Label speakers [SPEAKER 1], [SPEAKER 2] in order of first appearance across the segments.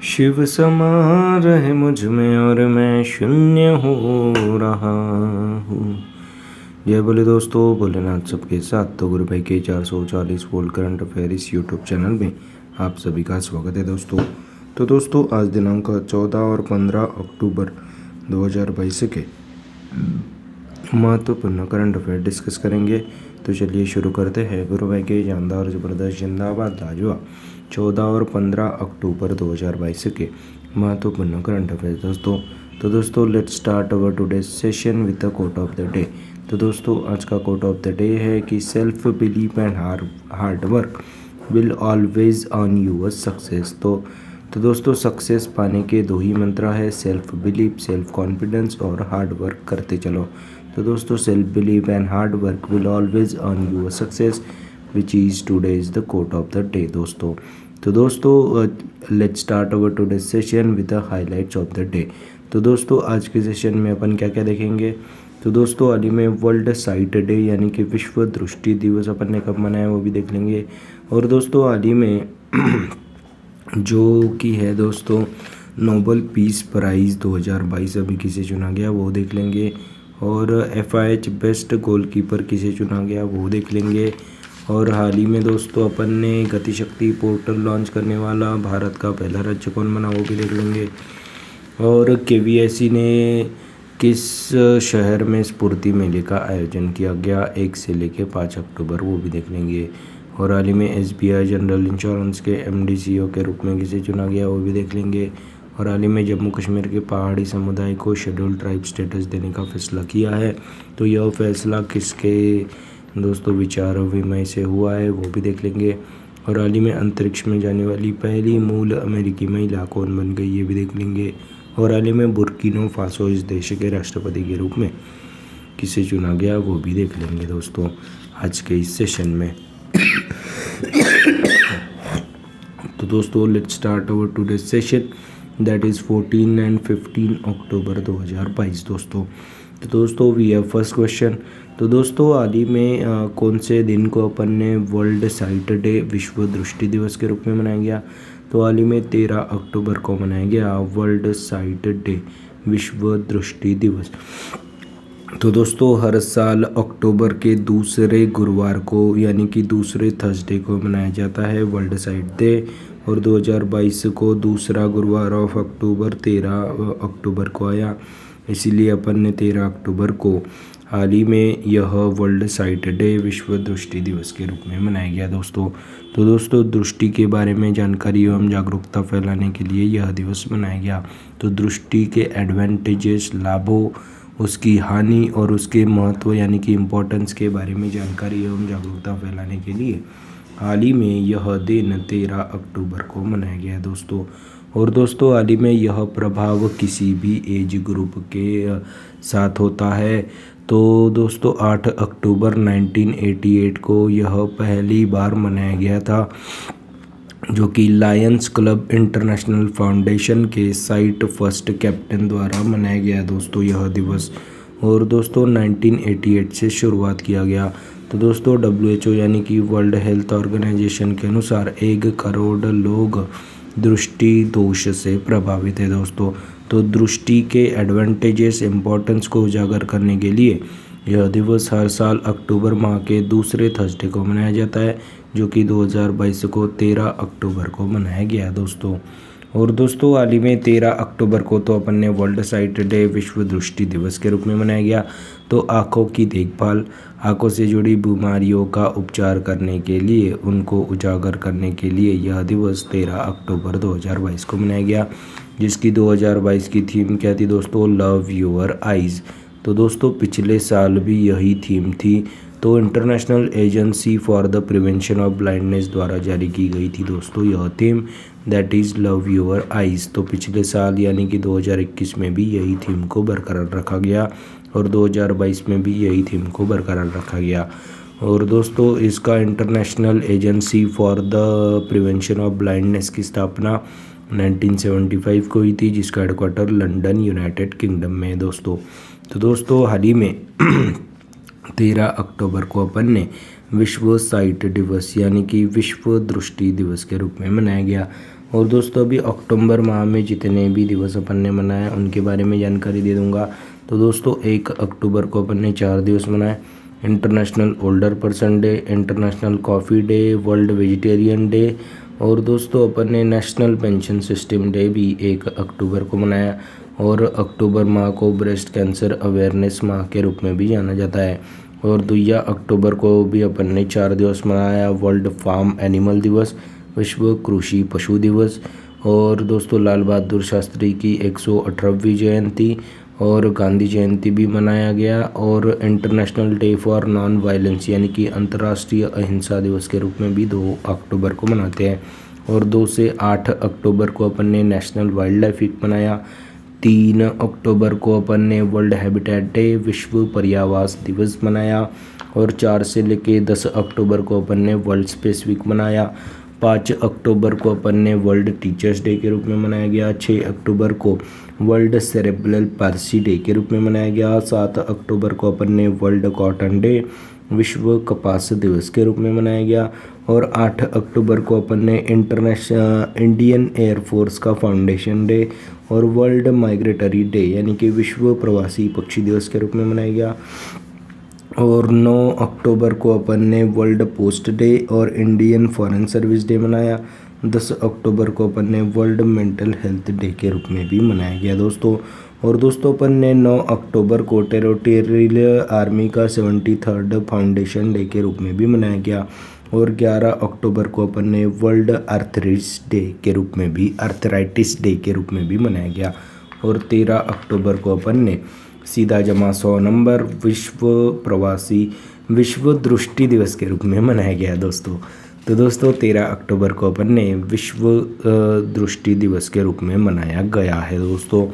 [SPEAKER 1] शिव समा रहे मुझ में और मैं शून्य हो रहा हूँ। जय बोले दोस्तों, भोलेनाथ सबके साथ। तो गुरु भाई के 440 वोल्ट करंट अफेयर इस यूट्यूब चैनल में आप सभी का स्वागत है दोस्तों। तो दोस्तों, आज दिनांक 14 और 15 अक्टूबर 2022 के महत्वपूर्ण करंट अफेयर डिस्कस करेंगे। तो चलिए शुरू करते हैं। गुरु भाई के शानदार जबरदस्त जिंदाबाद लाजवाब 14 और 15 अक्टूबर 2022 के महत्वपूर्ण करंट अफेयर दोस्तों। तो दोस्तों, let's start our today session with the quote of the day. तो दोस्तों, आज का कोट ऑफ द डे है कि self belief and hard work will always earn you a success. तो दोस्तों, सक्सेस पाने के दो ही मंत्र है, सेल्फ बिलीफ, सेल्फ कॉन्फिडेंस और हार्ड वर्क करते चलो। तो दोस्तों, self belief and hard work will always earn you a success which is today is the quote of the day दोस्तों। तो दोस्तों, let's start our today session with the highlights of the day. तो दोस्तों, आज के session में अपन क्या क्या देखेंगे। तो दोस्तों, हाल ही में वर्ल्ड साइट डे यानी कि विश्व दृष्टि दिवस अपन ने कब मनाया वो भी देख लेंगे। और दोस्तों, हाल ही में जो कि है दोस्तों नोबल पीस प्राइज़ 2022 अभी किसे चुना गया वो देख लेंगे। और FIH बेस्ट गोलकीपर किसे चुना गया वो देख लेंगे। और हाल ही में दोस्तों अपन ने गतिशक्ति पोर्टल लॉन्च करने वाला भारत का पहला राज्य कौन बना वो भी देख लेंगे। और KVSE ने किस शहर में स्फूर्ति मेले का आयोजन किया गया 1 से लेकर 5 अक्टूबर वो भी देख लेंगे। और हाल ही में SBI जनरल इंश्योरेंस के MD CEO के रूप में किसे चुना गया वो भी देख लेंगे। और हाल ही में जम्मू कश्मीर के पहाड़ी समुदाय को शेड्यूल ट्राइब स्टेटस देने का फैसला किया है। तो यह फैसला किसके दोस्तों विचार विमय से हुआ है वो भी देख लेंगे। और हाल ही में अंतरिक्ष में जाने वाली पहली मूल अमेरिकी महिला कौन बन गई ये भी देख लेंगे। और हाल ही में बुर्किना फासो इस देश के राष्ट्रपति के रूप में किसे चुना गया वो भी देख लेंगे दोस्तों आज के इस सेशन में। तो दोस्तों, let's start our today session that is 14 and 15 अक्टूबर 2022 दोस्तों। तो दोस्तों, वी हैव फर्स्ट क्वेश्चन। तो दोस्तों, हाल ही में कौन से दिन को अपन ने वर्ल्ड साइट डे विश्व दृष्टि दिवस के रूप में मनाया गया। तो हाल ही में 13 अक्टूबर को मनाया गया वर्ल्ड साइट डे विश्व दृष्टि दिवस। तो दोस्तों, हर साल अक्टूबर के दूसरे गुरुवार को यानी कि दूसरे थर्सडे को मनाया जाता है वर्ल्ड साइट डे। और 2022 को दूसरा गुरुवार ऑफ अक्टूबर 13 अक्टूबर को आया, इसीलिए अपन ने 13 अक्टूबर को हाल ही में यह वर्ल्ड साइट डे विश्व दृष्टि दिवस के रूप में मनाया गया दोस्तों। तो दोस्तों, दृष्टि के बारे में जानकारी एवं जागरूकता फैलाने के लिए यह दिवस मनाया गया। तो दृष्टि के एडवांटेजेस, लाभों, उसकी हानि और उसके महत्व यानी कि इम्पोर्टेंस के बारे में जानकारी एवं जागरूकता फैलाने के लिए हाल ही में यह दिन 13 अक्टूबर को मनाया गया है दोस्तों। और दोस्तों, हाल ही में यह प्रभाव किसी भी एज ग्रुप के साथ होता है। तो दोस्तों, 8 अक्टूबर 1988 को यह पहली बार मनाया गया था, जो कि लायंस क्लब इंटरनेशनल फाउंडेशन के साइट फर्स्ट कैप्टन द्वारा मनाया गया दोस्तों यह दिवस। और दोस्तों, 1988 से शुरुआत किया गया। तो दोस्तों, WHO यानी कि वर्ल्ड हेल्थ ऑर्गेनाइजेशन के अनुसार 1 करोड़ लोग दृष्टि दोष से प्रभावित है दोस्तों। तो दृष्टि के एडवांटेजेस, इम्पोर्टेंस को उजागर करने के लिए यह दिवस हर साल अक्टूबर माह के दूसरे थर्सडे को मनाया जाता है, जो कि 2022 को 13 अक्टूबर को मनाया गया दोस्तों। और दोस्तों, हाल ही में 13 अक्टूबर को तो अपन ने वर्ल्ड साइट डे विश्व दृष्टि दिवस के रूप में मनाया गया। तो आँखों की देखभाल, आँखों से जुड़ी बीमारियों का उपचार करने के लिए, उनको उजागर करने के लिए यह दिवस 13 अक्टूबर 2022 को मनाया गया, जिसकी 2022 की थीम क्या थी दोस्तों, लव योर आइज़। तो दोस्तों, पिछले साल भी यही थीम थी। तो international agency for the prevention of blindness द्वारा जारी की गई थी दोस्तों यह theme, that is love your eyes. तो पिछले साल यानी कि 2021 में भी यही थीम को बरकरार रखा गया और 2022 में भी यही थीम को बरकरार रखा गया। और दोस्तों, इसका international agency for the prevention of blindness की स्थापना 1975 को हुई थी, जिसका हेडक्वार्टर लंदन यूनाइटेड किंगडम में है दोस्तों। तो दोस्तों, हाल ही में 13 अक्टूबर को अपन ने विश्व साइट दिवस यानी कि विश्व दृष्टि दिवस के रूप में मनाया गया। और दोस्तों अभी अक्टूबर माह में जितने भी दिवस अपन ने मनाए उनके बारे में जानकारी दे दूंगा। तो दोस्तों 1 अक्टूबर को अपन ने 4 दिवस मनाए। International older person day, international coffee day, world vegetarian day, और दोस्तों अपन ने नेशनल पेंशन सिस्टम डे भी 1 अक्टूबर को मनाया। और अक्टूबर माह को ब्रेस्ट कैंसर अवेयरनेस माह के रूप में भी जाना जाता है। और 2 अक्टूबर को भी अपन ने 4 दिवस मनाया। वर्ल्ड फार्म एनिमल दिवस, विश्व कृषि पशु दिवस, और दोस्तों लाल बहादुर शास्त्री की 118वीं जयंती और गांधी जयंती भी मनाया गया। और international day for non violence यानी कि अंतर्राष्ट्रीय अहिंसा दिवस के रूप में भी 2 अक्टूबर को मनाते हैं। और 2 से 8 अक्टूबर को अपन ने नेशनल वाइल्ड लाइफ वीक मनाया। 3 अक्टूबर को अपन ने वर्ल्ड हैबिटेट डे विश्व पर्यावास दिवस मनाया। और 4 से लेके 10 अक्टूबर को अपन ने वर्ल्ड स्पेस वीक मनाया। 5 अक्टूबर को अपन ने वर्ल्ड टीचर्स डे के रूप में मनाया गया। 6 अक्टूबर को वर्ल्ड सेरेब्रल पाल्सी डे के रूप में मनाया गया। 7 अक्टूबर को अपन ने वर्ल्ड कॉटन डे विश्व कपास दिवस के रूप में मनाया गया। और 8 अक्टूबर को अपन ने इंटरनेशनल इंडियन एयरफोर्स का फाउंडेशन डे और वर्ल्ड माइग्रेटरी डे यानी कि विश्व प्रवासी पक्षी दिवस के रूप में मनाया गया। और 9 अक्टूबर को अपन ने वर्ल्ड पोस्ट डे और इंडियन फॉरेन सर्विस डे मनाया। 10 अक्टूबर को अपन ने वर्ल्ड मेंटल हेल्थ डे के रूप में भी मनाया गया दोस्तों। और दोस्तों अपन ने 9 अक्टूबर को टेरिटोरियल आर्मी का 73rd फाउंडेशन डे के रूप में भी मनाया गया। और 11 अक्टूबर को अपन ने वर्ल्ड आर्थराइटिस डे के रूप में भी मनाया गया। और 13 अक्टूबर को अपन ने सीधा जमा 100 नंबर विश्व दृष्टि दिवस के रूप में मनाया गया दोस्तों। तो दोस्तों 13 अक्टूबर को अपन ने विश्व दृष्टि दिवस के रूप में मनाया गया है दोस्तों।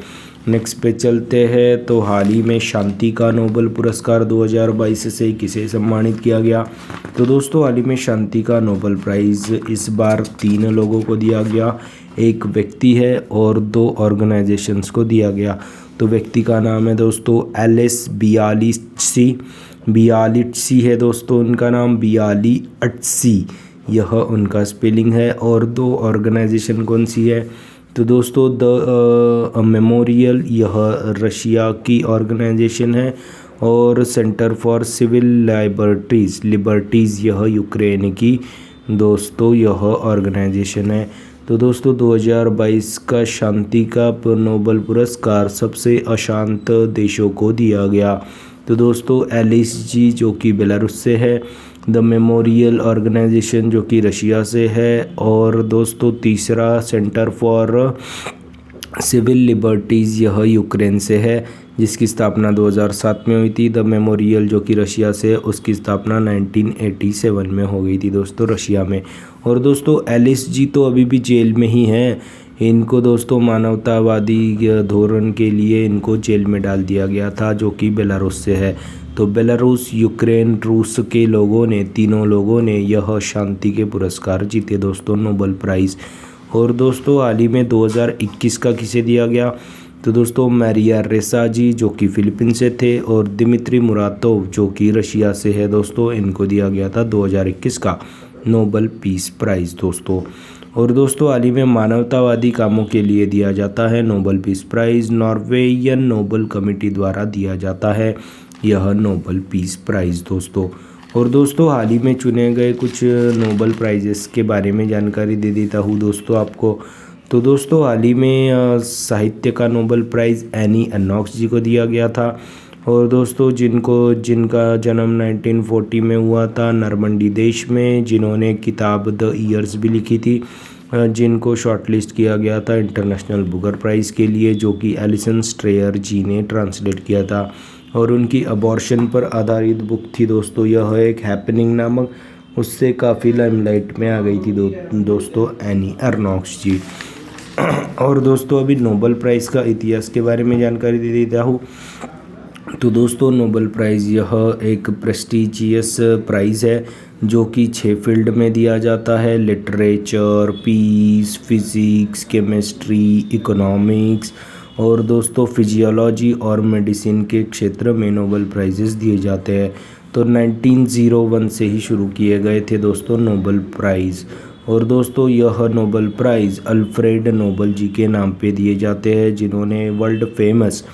[SPEAKER 1] नेक्स्ट पे चलते हैं। तो हाल ही में शांति का नोबेल पुरस्कार 2022 से किसे सम्मानित किया गया? तो दोस्तों हाल ही में शांति का नोबेल प्राइज़ इस बार 3 लोगों को दिया गया। एक व्यक्ति है और 2 ऑर्गेनाइजेशंस को दिया गया। तो व्यक्ति का नाम है दोस्तों एलिस बियालिट्सी है दोस्तों, उनका नाम बियालिट्सी यह उनका स्पेलिंग है। और 2 ऑर्गेनाइजेशन कौन सी है? तो दोस्तों द मेमोरियल यह रशिया की ऑर्गेनाइजेशन है। और सेंटर फॉर सिविल लिबर्टीज़ यह यूक्रेन की दोस्तों यह ऑर्गेनाइजेशन है। तो दोस्तों 2022 का शांति का नोबेल पुरस्कार सबसे अशांत देशों को दिया गया। तो दोस्तों एलिस जी जो कि बेलारूस से है, द मेमोरियल ऑर्गेनाइजेशन जो कि रशिया से है, और दोस्तों तीसरा सेंटर फॉर सिविल लिबर्टीज़ यह यूक्रेन से है जिसकी स्थापना 2007 में हुई थी। द मेमोरियल जो कि रशिया से है उसकी स्थापना 1987 में हो गई थी दोस्तों रशिया में। और दोस्तों एलिस जी तो अभी भी जेल में ही हैं। इनको दोस्तों मानवतावादी धोरण के लिए इनको जेल में डाल दिया गया था जो कि बेलारूस से है। तो बेलारूस, यूक्रेन, रूस के लोगों ने, तीनों लोगों ने यह शांति के पुरस्कार जीते दोस्तों नोबेल प्राइज़। और दोस्तों हाल ही में 2021 का किसे दिया गया? तो दोस्तों मारिया रेसा जी जो कि फिलीपीन से थे, और दिमित्री मुरातोव जो कि रशिया से है दोस्तों, इनको दिया गया था 2021 का नोबेल पीस प्राइज़ दोस्तों। और दोस्तों हाल ही में मानवतावादी कामों के लिए दिया जाता है Nobel peace prize, Norwegian Nobel committee द्वारा दिया जाता है यह नोबेल पीस प्राइज़ दोस्तों। और दोस्तों हाल ही में चुने गए कुछ नोबेल प्राइजेस के बारे में जानकारी दे देता हूँ दोस्तों आपको। तो दोस्तों हाल ही में साहित्य का नोबेल प्राइज़ एनी अर्नोक्स जी को दिया गया था। और दोस्तों जिनका जन्म 1940 में हुआ था नॉर्मंडी देश में, जिन्होंने किताब द ईयर्स भी लिखी थी, जिनको शॉर्टलिस्ट किया गया था इंटरनेशनल बुकर प्राइज़ के लिए, जो कि एलिसन स्ट्रेयर जी ने ट्रांसलेट किया था। और उनकी अबॉर्शन पर आधारित बुक थी दोस्तों यह एक हैपनिंग नामक, उससे काफ़ी लाइमलाइट में आ गई थी दोस्तों एनी अर्नोक्स जी। और दोस्तों अभी नोबेल प्राइज़ का इतिहास के बारे में जानकारी दे देता हूँ। तो दोस्तों नोबेल प्राइज़ यह एक प्रेस्टिजियस प्राइज़ है जो कि 6 फील्ड में दिया जाता है, literature, peace, physics, chemistry, economics, और दोस्तों फिजियोलॉजी और मेडिसिन के क्षेत्र में नोबेल प्राइजेस दिए जाते हैं। तो 1901 से ही शुरू किए गए थे दोस्तों नोबेल प्राइज़। और दोस्तों यह नोबेल प्राइज़ अल्फ्रेड नोबल जी के नाम पे दिए जाते हैं, जिन्होंने वर्ल्ड फेमस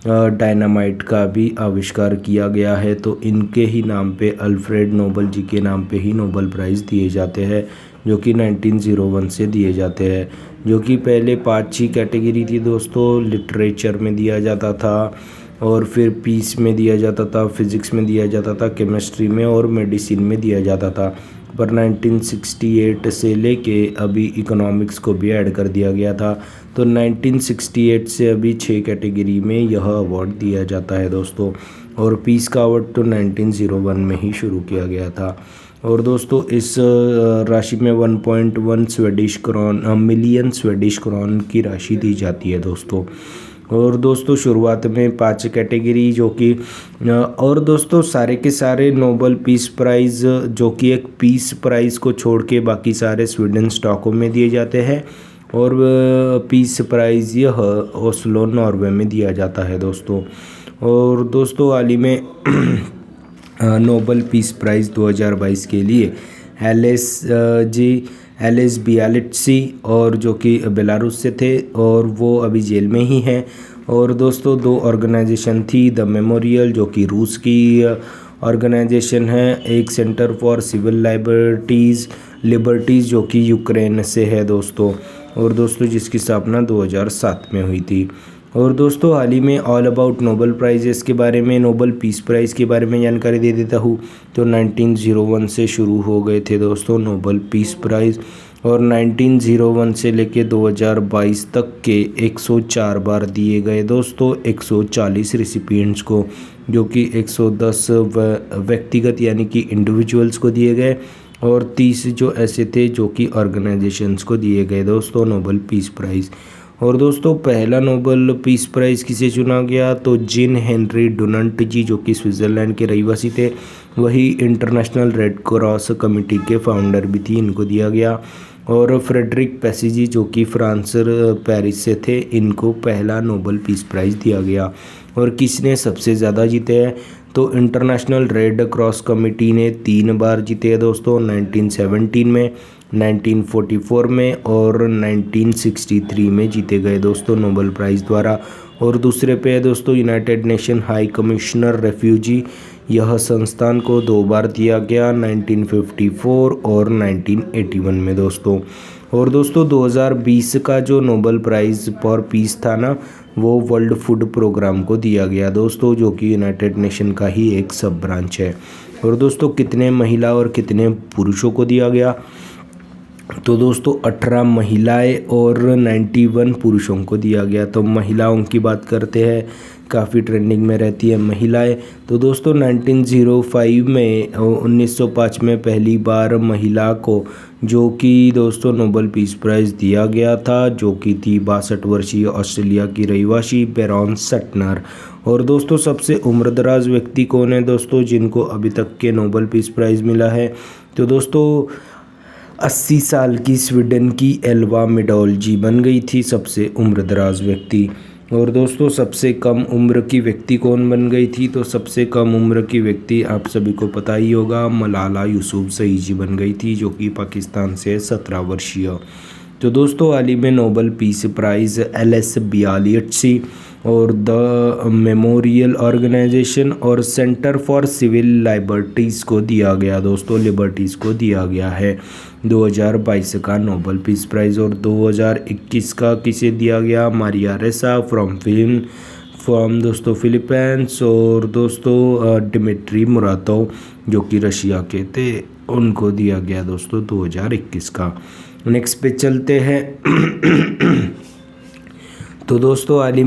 [SPEAKER 1] डायनामाइट का भी आविष्कार किया गया है। तो इनके ही नाम पे, अल्फ्रेड नोबल जी के नाम पे ही नोबेल प्राइज़ दिए जाते हैं, जो कि 1901 से दिए जाते हैं। जो कि पहले 5-6 कैटेगरी थी दोस्तों। लिटरेचर में दिया जाता था, और फिर पीस में दिया जाता था, फिज़िक्स में दिया जाता था, केमिस्ट्री में और मेडिसिन में दिया जाता था। पर 1968 से लेके अभी इकोनॉमिक्स को भी ऐड कर दिया गया था। तो 1968 से अभी 6 कैटेगरी में यह अवार्ड दिया जाता है दोस्तों। और पीस का अवार्ड तो 1901 में ही शुरू किया गया था। और दोस्तों इस राशि में 1.1 मिलियन स्वीडिश क्रॉन की राशि दी जाती है दोस्तों। और दोस्तों शुरुआत में 5 कैटेगरी जो कि और दोस्तों सारे के सारे नोबेल पीस प्राइज़, जो कि एक पीस प्राइज़ को छोड़ के बाकी सारे स्वीडन स्टॉकहोम में दिए जाते हैं। और पीस प्राइज़ यह ओस्लो नॉर्वे में दिया जाता है दोस्तों। और दोस्तों हाल ही में नोबेल पीस प्राइज़ 2022 के लिए एलेस बियालिट्सी, और जो कि बेलारूस से थे, और वो अभी जेल में ही हैं। और दोस्तों 2 ऑर्गेनाइजेशन थी, द मेमोरियल जो कि रूस की ऑर्गेनाइजेशन है, एक सेंटर फॉर सिविल लिबर्टीज़ जो कि यूक्रेन से है दोस्तों। और दोस्तों जिसकी स्थापना 2007 में हुई थी। और दोस्तों हाल ही में ऑल अबाउट नोबेल प्राइजेस के बारे में, नोबेल पीस प्राइज़ के बारे में जानकारी दे देता हूँ। तो 1901 से शुरू हो गए थे दोस्तों नोबेल पीस प्राइज़, और 1901 से लेके 2022 तक के 104 बार दिए गए दोस्तों 140 रिसिपिएंट्स को, जो कि 110 व्यक्तिगत यानी कि इंडिविजुअल्स को दिए गए, और 30 जो ऐसे थे जो कि ऑर्गेनाइजेशंस को दिए गए दोस्तों नोबेल पीस प्राइज़। और दोस्तों पहला नोबेल पीस प्राइज़ किसे चुना गया, तो जीन हेनरी डुनंट जी जो कि स्विट्ज़रलैंड के रहवासी थे, वही इंटरनेशनल रेड क्रॉस कमेटी के फाउंडर भी थी, इनको दिया गया। और फ्रेडरिक पेसिजी जो कि फ्रांस पेरिस से थे, इनको पहला नोबेल पीस प्राइज़ दिया गया। और किसने सबसे ज़्यादा जीते हैं, तो इंटरनेशनल रेड क्रॉस कमेटी ने 3 बार जीते हैं दोस्तों, 1917 में, 1944 में और 1963 में जीते गए दोस्तों नोबेल प्राइज़ द्वारा। और दूसरे पे है दोस्तों United nation high commissioner refugee, यह संस्थान को 2 बार दिया गया, 1954 और 1981 में दोस्तों। और दोस्तों 2020 का जो नोबेल प्राइज़ फॉर पीस था ना, वो वर्ल्ड फूड प्रोग्राम को दिया गया दोस्तों, जो कि यूनाइटेड नेशन का ही एक सब ब्रांच है। और दोस्तों कितने महिला और कितने पुरुषों को दिया गया, तो दोस्तों 18 महिलाएं और 91 पुरुषों को दिया गया। तो महिलाओं की बात करते हैं, काफ़ी ट्रेंडिंग में रहती है महिलाएं। तो दोस्तों 1905 में पहली बार महिला को जो कि दोस्तों नोबेल पीस प्राइज़ दिया गया था, जो कि थी 62 वर्षीय ऑस्ट्रेलिया की रहवासी बेरॉन सटनर। और दोस्तों सबसे उम्रदराज व्यक्ति कौन है दोस्तों, जिनको अभी तक के नोबेल पीस प्राइज़ मिला है, तो दोस्तों 80 साल की स्वीडन की एल्वा मिडोलजी बन गई थी सबसे उम्रदराज व्यक्ति। और दोस्तों सबसे कम उम्र की व्यक्ति कौन बन गई थी, तो सबसे कम उम्र की व्यक्ति आप सभी को पता ही होगा, मलाला यूसुफजई जी बन गई थी, जो कि पाकिस्तान से 17 वर्षीय। तो दोस्तों हाल ही में नोबेल पीस प्राइज़ एलेस बियालिट्सी और द मेमोरियल ऑर्गेनाइजेशन और सेंटर फॉर सिविल लिबर्टीज़ को दिया गया दोस्तों, लिबर्टीज़ को दिया गया है 2022 का नोबेल पीस प्राइज़। और 2021 का किसे दिया गया, मारिया रेसा फ्रॉम दोस्तों फिलीपींस, और दोस्तों डिमिट्री मुरातोव जो कि रशिया के थे, उनको दिया गया दोस्तों 2021 का। नेक्स्ट पे चलते हैं। तो दोस्तों हाल ही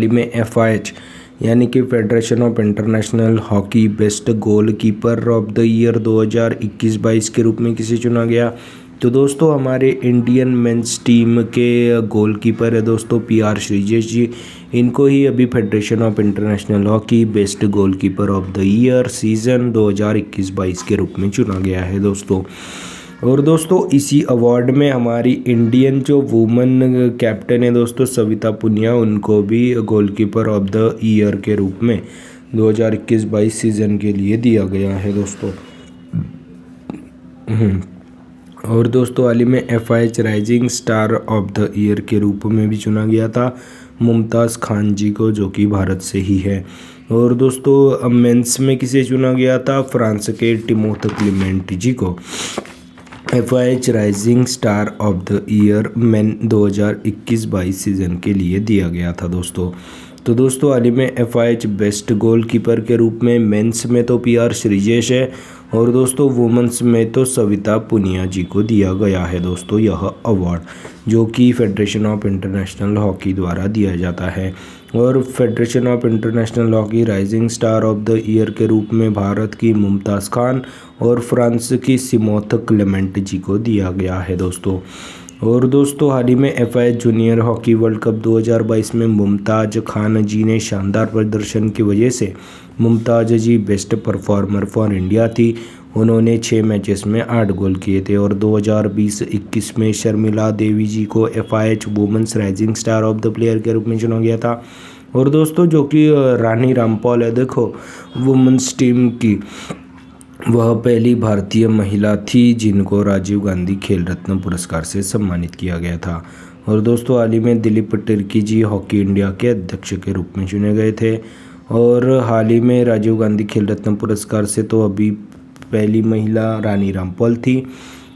[SPEAKER 1] में FIH यानी कि federation of international hockey best goal keeper of the year 2021-22 के रूप में किसे चुना गया, तो दोस्तों हमारे इंडियन मेंस टीम के गोल कीपर है दोस्तों PR श्रीजेश जी। इनको ही अभी federation of international hockey best goal keeper of the year season 2021-22 के रूप में चुना गया है दोस्तों। और दोस्तों इसी अवार्ड में हमारी इंडियन जो वुमेन कैप्टन है दोस्तों सविता पुनिया, उनको भी गोलकीपर ऑफ द ईयर के रूप में 2021-22 सीज़न के लिए दिया गया है दोस्तों। और दोस्तों हाल ही में FIH rising star of the year के रूप में भी चुना गया था मुमताज़ खान जी को, जो कि भारत से ही है। और दोस्तों मेंस में किसे चुना गया था? फ्रांस के टिमोथी क्लीमेंट जी को FIH rising star of the year main 2021-22 season के लिए दिया गया था दोस्तों। तो दोस्तों हाल ही में FIH बेस्ट गोलकीपर के रूप में मेंस में तो PR श्रीजेश है, और दोस्तों वुमेंस में तो सविता पुनिया जी को दिया गया है दोस्तों यह अवार्ड, जो कि फेडरेशन ऑफ इंटरनेशनल हॉकी द्वारा दिया जाता है। और federation of international hockey rising star of the year के रूप में भारत की मुमताज़ खान और फ्रांस की टिमोथी क्लेमेंट जी को दिया गया है दोस्तों। और दोस्तों हाल ही में FIH junior hockey world cup 2022 में मुमताज़ खान जी ने शानदार प्रदर्शन की वजह से मुमताज़ जी बेस्ट परफॉर्मर फॉर इंडिया थी। उन्होंने 6 मैचेस में 8 गोल किए थे। और 2020-21 में शर्मिला देवी जी को FIH women's rising star of the player के रूप में चुना गया था। और दोस्तों जो कि रानी रामपाल है, देखो वुमेन्स टीम की वह पहली भारतीय महिला थी जिनको राजीव गांधी खेल रत्न पुरस्कार से सम्मानित किया गया था। और दोस्तों हाल ही में दिलीप तिर्की जी हॉकी इंडिया के अध्यक्ष के रूप में चुने गए थे। और हाल ही में राजीव गांधी खेल रत्न पुरस्कार से तो अभी पहली महिला रानी रामपाल थी।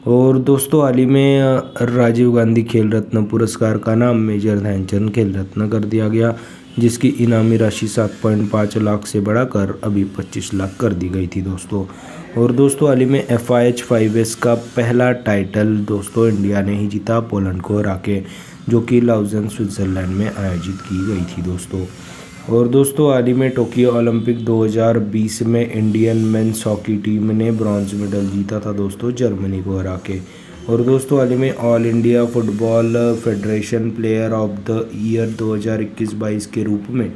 [SPEAKER 1] और दोस्तों हाल ही में राजीव गांधी खेल रत्न पुरस्कार का नाम मेजर ध्यानचंद खेल रत्न कर दिया गया, जिसकी इनामी राशि 7.5 लाख से बढ़ाकर अभी 25 लाख कर दी गई थी दोस्तों। और दोस्तों हाल ही में FIH 5S का पहला टाइटल दोस्तों इंडिया ने ही जीता पोलैंड को हरा के, जो कि लाउजेन स्विट्ज़रलैंड में आयोजित की गई थी दोस्तों। और दोस्तों हाल ही में टोक्यो ओलंपिक 2020 में इंडियन मेंस हॉकी टीम ने ब्रॉन्ज मेडल जीता था दोस्तों जर्मनी को हरा के। और दोस्तों हाल ही में all India football federation player of the year 2021-22 के रूप में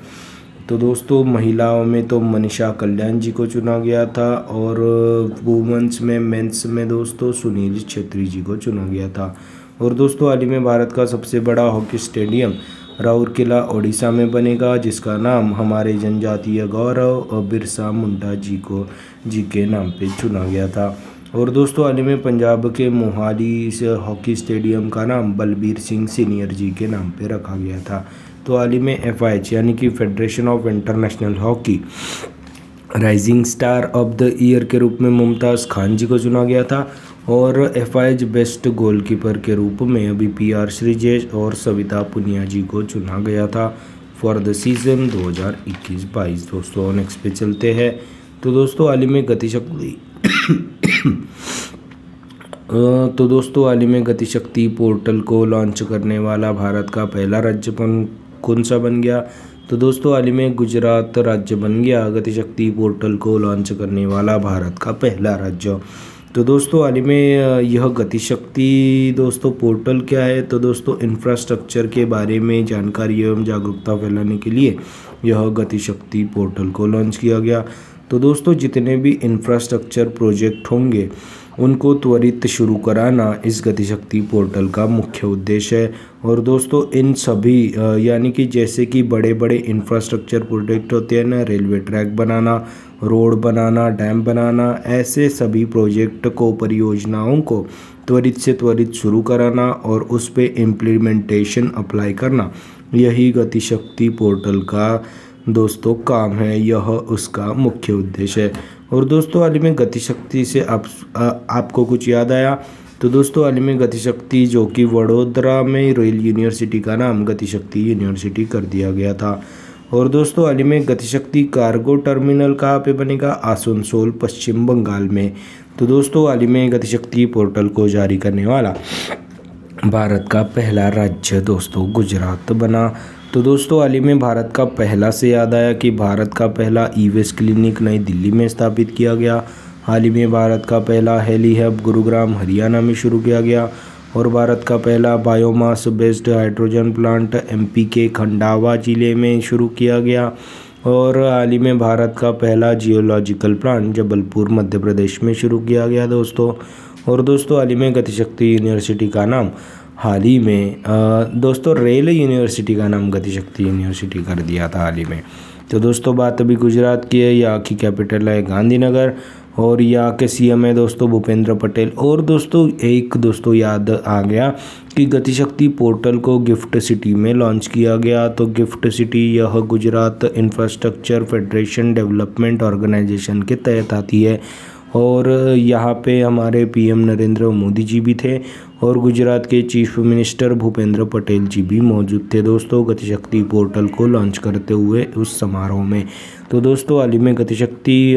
[SPEAKER 1] तो दोस्तों महिलाओं में तो मनीषा कल्याण जी को चुना गया था, और वुमेन्स में मेंस में दोस्तों सुनील छेत्री जी को चुना गया था। और दोस्तों हाल ही में भारत का सबसे बड़ा हॉकी स्टेडियम राउरकेला ओडिशा में बनेगा, जिसका नाम हमारे जनजातीय गौरव बिरसा मुंडा जी के नाम पे चुना गया था। और दोस्तों हाल ही में पंजाब के मोहाली से हॉकी स्टेडियम का नाम बलबीर सिंह सीनियर जी के नाम पे रखा गया था। तो हाल ही में FIH यानी कि federation of international hockey rising star of the year के रूप में मुमताज़ खान जी को चुना गया था। और FIH बेस्ट गोलकीपर के रूप में अभी PR श्रीजेश और सविता पुनिया जी को चुना गया था फॉर द सीज़न 2021-22 दोस्तों। नेक्स्ट पे चलते हैं। तो दोस्तों हाल ही में गतिशक्ति पोर्टल को लॉन्च करने वाला भारत का पहला राज्य कौन सा बन गया? तो दोस्तों हाल ही में गुजरात राज्य बन गया गतिशक्ति पोर्टल को लॉन्च करने वाला भारत का पहला राज्य। तो दोस्तों हाल ही में यह गतिशक्ति दोस्तों पोर्टल क्या है? तो दोस्तों इंफ्रास्ट्रक्चर के बारे में जानकारी एवं जागरूकता फैलाने के लिए यह गतिशक्ति पोर्टल को लॉन्च किया गया। तो दोस्तों जितने भी इंफ्रास्ट्रक्चर प्रोजेक्ट होंगे उनको त्वरित शुरू कराना इस गतिशक्ति पोर्टल का मुख्य उद्देश्य है। और दोस्तों इन सभी यानी कि जैसे कि बड़े बड़े इंफ्रास्ट्रक्चर प्रोजेक्ट होते हैं ना, रेलवे ट्रैक बनाना, रोड बनाना, डैम बनाना, ऐसे सभी प्रोजेक्ट को परियोजनाओं को त्वरित से त्वरित शुरू कराना और उस पर इम्प्लीमेंटेशन अप्लाई करना, यही गतिशक्ति पोर्टल का दोस्तों काम है, यह उसका मुख्य उद्देश्य है। और दोस्तों हाल ही में गतिशक्ति से आपको कुछ याद आया? तो दोस्तों हाल ही में गतिशक्ति जो कि वडोदरा में रॉयल यूनिवर्सिटी का नाम गतिशक्ति यूनिवर्सिटी कर दिया गया था। और दोस्तों हाल ही में गतिशक्ति कार्गो टर्मिनल कहाँ पे बनेगा? आसनसोल पश्चिम बंगाल में। तो दोस्तों हाल ही में गतिशक्ति पोर्टल को जारी करने वाला भारत का पहला राज्य दोस्तों गुजरात बना। तो दोस्तों हाल ही में भारत का पहला से याद आया कि भारत का पहला ई-वेस्ट क्लिनिक नई दिल्ली में स्थापित किया गया। हाल ही में भारत का पहला हेली हब गुरुग्राम हरियाणा में शुरू किया गया। और भारत का पहला biomass based hydrogen plant MP के खंडावा जिले में शुरू किया गया। और हाल ही में भारत का पहला जियोलॉजिकल प्लांट जबलपुर मध्य प्रदेश में शुरू किया गया दोस्तों। और दोस्तों हाल ही में गतिशक्ति यूनिवर्सिटी का नाम हाल ही में दोस्तों रेल यूनिवर्सिटी का नाम गतिशक्ति यूनिवर्सिटी कर दिया था हाल ही में। तो दोस्तों बात अभी गुजरात की है, यहाँ की कैपिटल है गांधीनगर और यहाँ के सीएम है दोस्तों भूपेंद्र पटेल। और दोस्तों एक दोस्तों याद आ गया कि गतिशक्ति पोर्टल को गिफ्ट सिटी में लॉन्च किया गया। तो गिफ्ट सिटी यह Gujarat infrastructure federation development organisation के तहत आती है और यहाँ पे हमारे पीएम नरेंद्र मोदी जी भी थे और गुजरात के चीफ मिनिस्टर भूपेंद्र पटेल जी भी मौजूद थे दोस्तों गतिशक्ति पोर्टल को लॉन्च करते हुए उस समारोह में। तो दोस्तों हाल ही में गतिशक्ति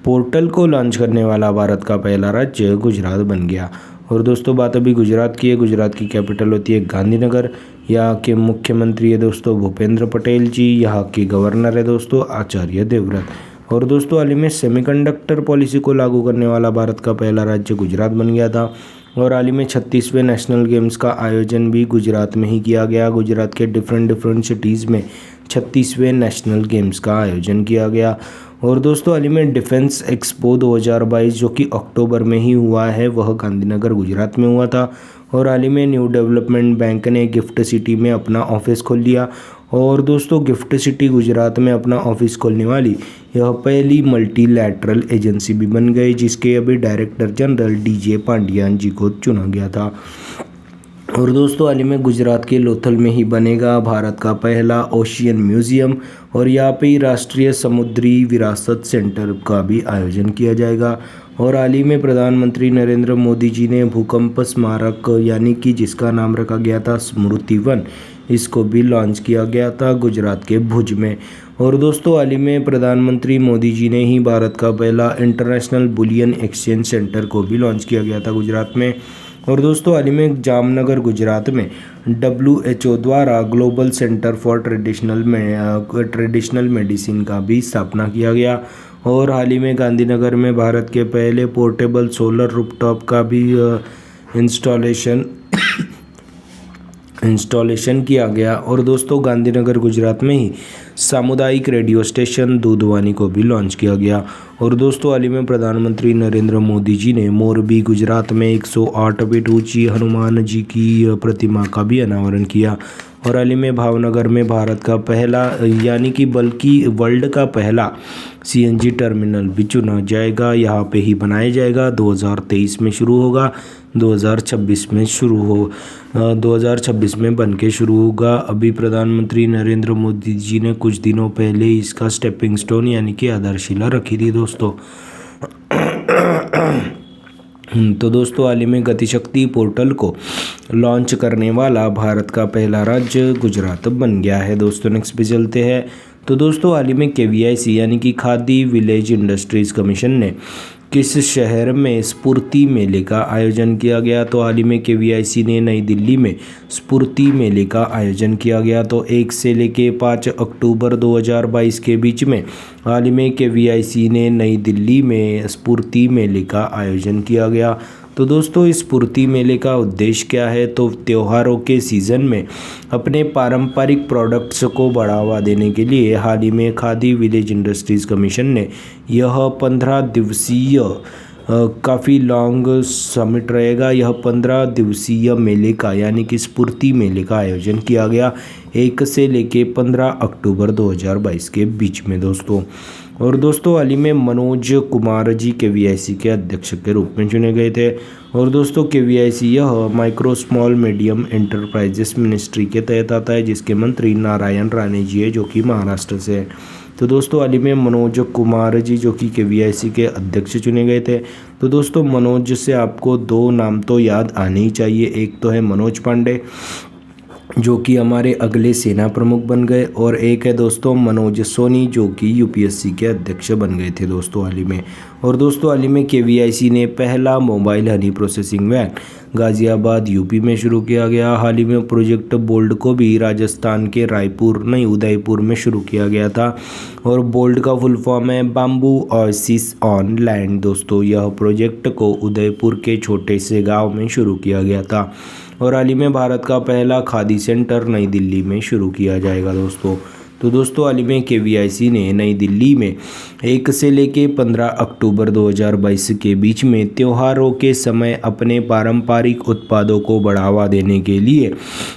[SPEAKER 1] पोर्टल को लॉन्च करने वाला भारत का पहला राज्य गुजरात बन गया। और दोस्तों बात अभी गुजरात की है, गुजरात की कैपिटल होती है गांधीनगर। यहाँ के मुख्यमंत्री है दोस्तों भूपेंद्र पटेल जी, यहाँ के गवर्नर है दोस्तों आचार्य देवव्रत। और दोस्तों हाल ही में सेमीकंडक्टर पॉलिसी को लागू करने वाला भारत का पहला राज्य गुजरात बन गया था। और हाल ही में 36वें नेशनल गेम्स का आयोजन भी गुजरात में ही किया गया। गुजरात के डिफरेंट सिटीज़ में 36वें नेशनल गेम्स का आयोजन किया गया। और दोस्तों हाल ही में डिफेंस एक्सपो 2022 जो कि अक्टूबर में ही हुआ है वह गांधीनगर गुजरात में हुआ था। और हाल ही में न्यू डेवलपमेंट बैंक ने गिफ्ट सिटी में अपना ऑफिस खोल लिया। और दोस्तों गिफ्ट सिटी गुजरात में अपना ऑफिस खोलने वाली यह पहली मल्टीलैटरल एजेंसी भी बन गई, जिसके अभी डायरेक्टर जनरल डीजे पांडियान जी को चुना गया था। और दोस्तों हाल ही में गुजरात के लोथल में ही बनेगा भारत का पहला ओशियन म्यूजियम और यहाँ पे ही राष्ट्रीय समुद्री विरासत सेंटर का भी आयोजन किया जाएगा। और हाल ही में प्रधानमंत्री नरेंद्र मोदी जी ने भूकंप स्मारक यानी कि जिसका नाम रखा गया था स्मृति वन, इसको भी लॉन्च किया गया था गुजरात के भुज में। और दोस्तों हाल ही में प्रधानमंत्री मोदी जी ने ही भारत का पहला इंटरनेशनल बुलियन एक्सचेंज सेंटर को भी लॉन्च किया गया था गुजरात में। और दोस्तों हाल ही में जामनगर गुजरात में WHO द्वारा global centre for traditional medicine का भी स्थापना किया गया। और हाल ही में गांधीनगर में भारत के पहले पोर्टेबल सोलर रूफटॉप का भी इंस्टॉलेशन किया गया। और दोस्तों गांधीनगर गुजरात में ही सामुदायिक रेडियो स्टेशन दूधवानी को भी लॉन्च किया गया। और दोस्तों हाल ही में प्रधानमंत्री नरेंद्र मोदी जी ने मोरबी गुजरात में 108 फीट ऊंची हनुमान जी की प्रतिमा का भी अनावरण किया। और हाल ही में भावनगर में भारत का पहला यानी कि बल्कि वर्ल्ड का पहला CNG टर्मिनल भी चुना जाएगा, यहाँ पे ही बनाया जाएगा। 2023 में शुरू होगा, 2026 में बन के शुरू होगा। अभी प्रधानमंत्री नरेंद्र मोदी जी ने कुछ दिनों पहले इसका स्टेपिंग स्टोन यानी कि आधारशिला रखी थी दोस्तों। तो दोस्तों हाल ही में गतिशक्ति पोर्टल को लॉन्च करने वाला भारत का पहला राज्य गुजरात बन गया है दोस्तों। नेक्स्ट पे चलते हैं। तो दोस्तों हाल ही में KVIC यानी कि खादी विलेज इंडस्ट्रीज़ कमीशन ने किस शहर में स्फूर्ति मेले का आयोजन किया गया? तो हाल ही में KVIC ने नई दिल्ली में स्फूर्ति मेले का आयोजन किया गया। तो 1 से लेके 5 अक्टूबर 2022 के बीच में हाल ही में KVIC ने नई दिल्ली में स्फूर्ति मेले का आयोजन किया गया। तो दोस्तों इस स्फूर्ति मेले का उद्देश्य क्या है? तो त्योहारों के सीज़न में अपने पारंपरिक प्रोडक्ट्स को बढ़ावा देने के लिए हाल ही में खादी विलेज इंडस्ट्रीज़ कमीशन ने यह 15 दिवसीय काफ़ी लॉन्ग समिट रहेगा। यह 15 दिवसीय मेले का यानी कि स्फूर्ति मेले का आयोजन किया गया 1 से लेके 15 अक्टूबर 2022 के बीच में दोस्तों। और दोस्तों हाल ही में मनोज कुमार जी KVIC के अध्यक्ष के रूप में चुने गए थे। और दोस्तों KVIC यह micro small medium enterprises ministry के तहत आता है, जिसके मंत्री नारायण राणे जी है जो कि महाराष्ट्र से है। तो दोस्तों हाल ही में मनोज कुमार जी जो कि KVIC के अध्यक्ष चुने गए थे। तो दोस्तों मनोज से आपको 2 नाम तो याद आने ही चाहिए, एक तो है मनोज पांडे जो कि हमारे अगले सेना प्रमुख बन गए, और एक है दोस्तों मनोज सोनी जो कि UPSC के अध्यक्ष बन गए थे दोस्तों हाल ही में। और दोस्तों हाल ही में KVIC ने पहला mobile honey processing van Ghaziabad UP में शुरू किया गया। हाल ही में प्रोजेक्ट बोल्ड को भी राजस्थान के उदयपुर में शुरू किया गया था। और बोल्ड का फुल फॉर्म है बाम्बू ओएसिस ऑन लैंड दोस्तों। यह प्रोजेक्ट को उदयपुर के छोटे से गाँव में शुरू किया गया था। और हाल ही में भारत का पहला खादी सेंटर नई दिल्ली में शुरू किया जाएगा दोस्तों। तो दोस्तों हाल ही में KVIC ने नई दिल्ली में 1 से लेके 15 अक्टूबर 2022 के बीच में त्योहारों के समय अपने पारंपरिक उत्पादों को बढ़ावा देने के लिए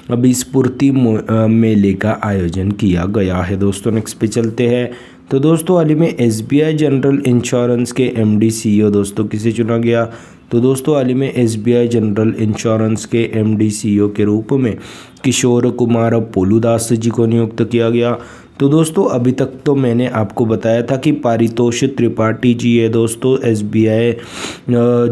[SPEAKER 1] अभी स्फूर्ति मेले का आयोजन किया गया है। दोस्तों नेक्स्ट पे चलते हैं। तो दोस्तों हाल ही में SBI जनरल इंश्योरेंस के MD CEO दोस्तों किसे चुना गया? तो दोस्तों हाल ही में SBI जनरल इंश्योरेंस के MD CEO के रूप में किशोर कुमार पोलूदास जी को नियुक्त किया गया। तो दोस्तों अभी तक तो मैंने आपको बताया था कि पारितोष त्रिपाठी जी है दोस्तों SBI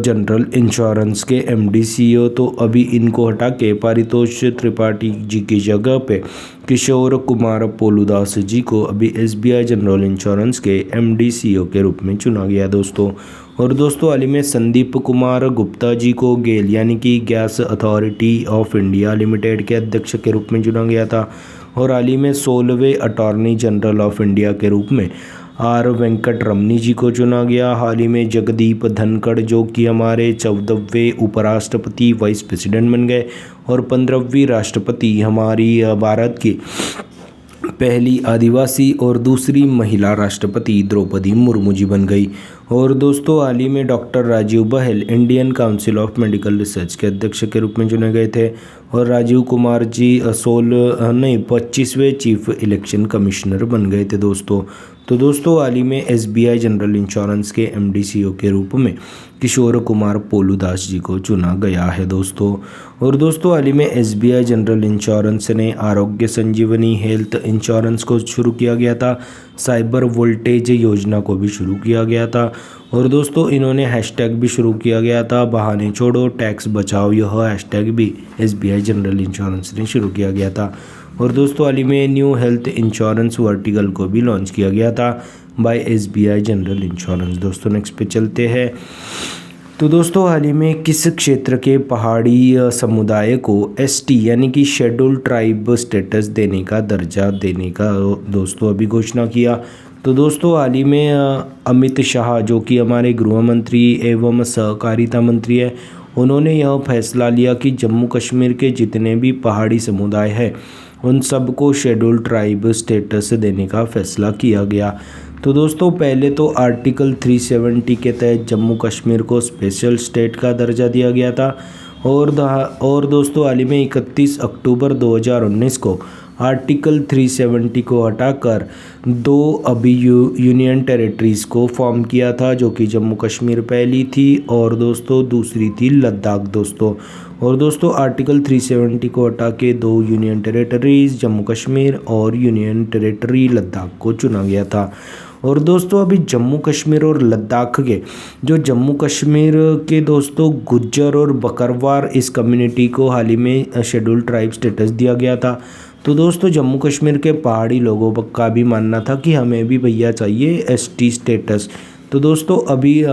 [SPEAKER 1] जनरल इंश्योरेंस के MD CEO, तो अभी इनको हटा के पारितोष त्रिपाठी जी की जगह पे किशोर कुमार पोलूदास जी को अभी SBI जनरल इंश्योरेंस के MD CEO के रूप में चुना गया दोस्तों। और दोस्तों हाल ही में संदीप कुमार गुप्ता जी को गेल यानी कि gas authority of India limited के अध्यक्ष के रूप में चुना गया था। और हाल ही में 16वें अटॉर्नी जनरल ऑफ इंडिया के रूप में R वेंकट रमनी जी को चुना गया। हाल ही में जगदीप धनखड़ जो कि हमारे 14वें उपराष्ट्रपति वाइस प्रेसिडेंट बन गए और 15वीं राष्ट्रपति हमारी भारत की पहली आदिवासी और दूसरी महिला राष्ट्रपति द्रौपदी मुर्मू जी बन गई। और दोस्तों हाल ही में doctor Rajiv Bahl Indian council of medical research के अध्यक्ष के रूप में चुने गए थे। और राजीव कुमार जी 25वें चीफ इलेक्शन कमिश्नर बन गए थे दोस्तों। तो दोस्तों हाल ही में SBI जनरल इंश्योरेंस के MD CEO के रूप में किशोर कुमार पोलूदास जी को चुना गया है दोस्तों। और दोस्तों हाल ही में SBI जनरल इंश्योरेंस ने आरोग्य संजीवनी हेल्थ इंश्योरेंस को शुरू किया गया था। साइबर वोल्टेज योजना को भी शुरू किया गया था। और दोस्तों इन्होंने हैशटैग भी शुरू किया गया था, बहाने छोड़ो टैक्स बचाओ, यह हैशटैग भी SBI जनरल इंश्योरेंस ने शुरू किया गया था। और दोस्तों हाल ही में न्यू हेल्थ इंश्योरेंस वर्टिकल को भी लॉन्च किया गया था बाय SBI जनरल इंश्योरेंस। दोस्तों नेक्स्ट पे चलते हैं। तो दोस्तों हाल ही में किस क्षेत्र के पहाड़ी समुदाय को ST यानी कि शेड्यूल ट्राइब स्टेटस देने का दर्जा देने का दोस्तों अभी घोषणा किया? तो दोस्तों हाल ही में अमित शाह जो कि हमारे गृह मंत्री एवं सहकारिता मंत्री है, उन्होंने यह फैसला लिया कि जम्मू कश्मीर के जितने भी पहाड़ी समुदाय हैं उन सबको शेड्यूल ट्राइब स्टेटस देने का फैसला किया गया। तो दोस्तों पहले तो आर्टिकल 370 के तहत जम्मू कश्मीर को स्पेशल स्टेट का दर्जा दिया गया था। और दोस्तों हाल ही में 31 अक्टूबर 2019 को आर्टिकल 370 को हटाकर 2 अभी यूनियन टेरिटरीज़ को फॉर्म किया था, जो कि जम्मू कश्मीर पहली थी और दोस्तों दूसरी थी लद्दाख दोस्तों। और दोस्तों आर्टिकल 370 को हटा के 2 यूनियन टेरिटरीज़ जम्मू कश्मीर और यूनियन टेरिटरी लद्दाख को चुना गया था। और दोस्तों अभी जम्मू कश्मीर और लद्दाख के जो जम्मू कश्मीर के दोस्तों गुज्जर और बकरवाल इस कम्युनिटी को हाल ही में शेड्यूल ट्राइब स्टेटस दिया गया था। तो दोस्तों जम्मू कश्मीर के पहाड़ी लोगों का भी मानना था कि हमें भी भैया चाहिए ST स्टेटस। तो दोस्तों अभी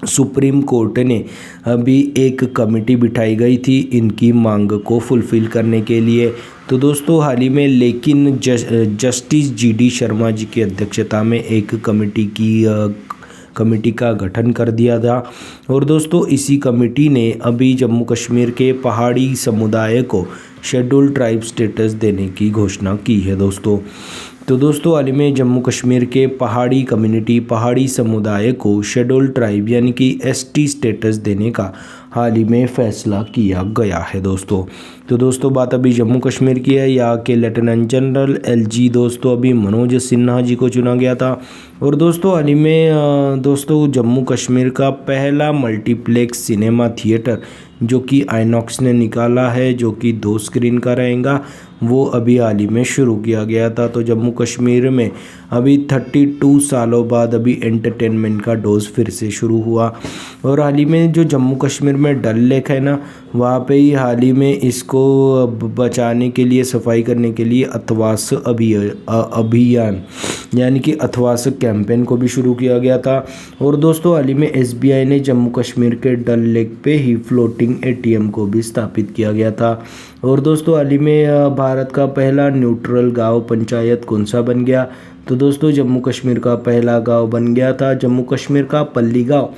[SPEAKER 1] सुप्रीम कोर्ट ने अभी एक कमेटी बिठाई गई थी इनकी मांग को फुलफ़िल करने के लिए। तो दोस्तों हाल ही में लेकिन जस्टिस GD शर्मा जी की अध्यक्षता में एक कमेटी का गठन कर दिया था। और दोस्तों इसी कमेटी ने अभी जम्मू कश्मीर के पहाड़ी समुदाय को शेड्यूल ट्राइब स्टेटस देने की घोषणा की है दोस्तों। तो दोस्तों हाल ही में जम्मू कश्मीर के पहाड़ी कम्युनिटी पहाड़ी समुदाय को शेड्यूल ट्राइब यानी कि ST स्टेटस देने का हाल ही में फैसला किया गया है दोस्तों। तो दोस्तों बात अभी जम्मू कश्मीर की है। यहाँ के लेफ्टिनेंट जनरल LG दोस्तों अभी मनोज सिन्हा जी को चुना गया था। और दोस्तों हाल ही में दोस्तों जम्मू कश्मीर का पहला मल्टीप्लेक्स सिनेमा थिएटर जो कि आइनॉक्स ने निकाला है, जो कि 2 स्क्रीन का रहेगा, वो अभी हाल ही में शुरू किया गया था। तो जम्मू कश्मीर में अभी 32 सालों बाद अभी एंटरटेनमेंट का डोज फिर से शुरू हुआ। और हाल ही में जो जम्मू कश्मीर में डल लेक है ना, वहाँ पे ही हाल ही में इसको बचाने के लिए सफाई करने के लिए अथवास अभियान यानी कि अथवास कैंपेन को भी शुरू किया गया था। और दोस्तों हाल ही में SBI ने जम्मू कश्मीर के डल लेक पे ही फ्लोटिंग ATM को भी स्थापित किया गया था। और दोस्तों हाल ही में भारत का पहला न्यूट्रल गांव पंचायत कौन सा बन गया? तो दोस्तों जम्मू कश्मीर का पहला गांव बन गया था जम्मू कश्मीर का पल्ली गांव,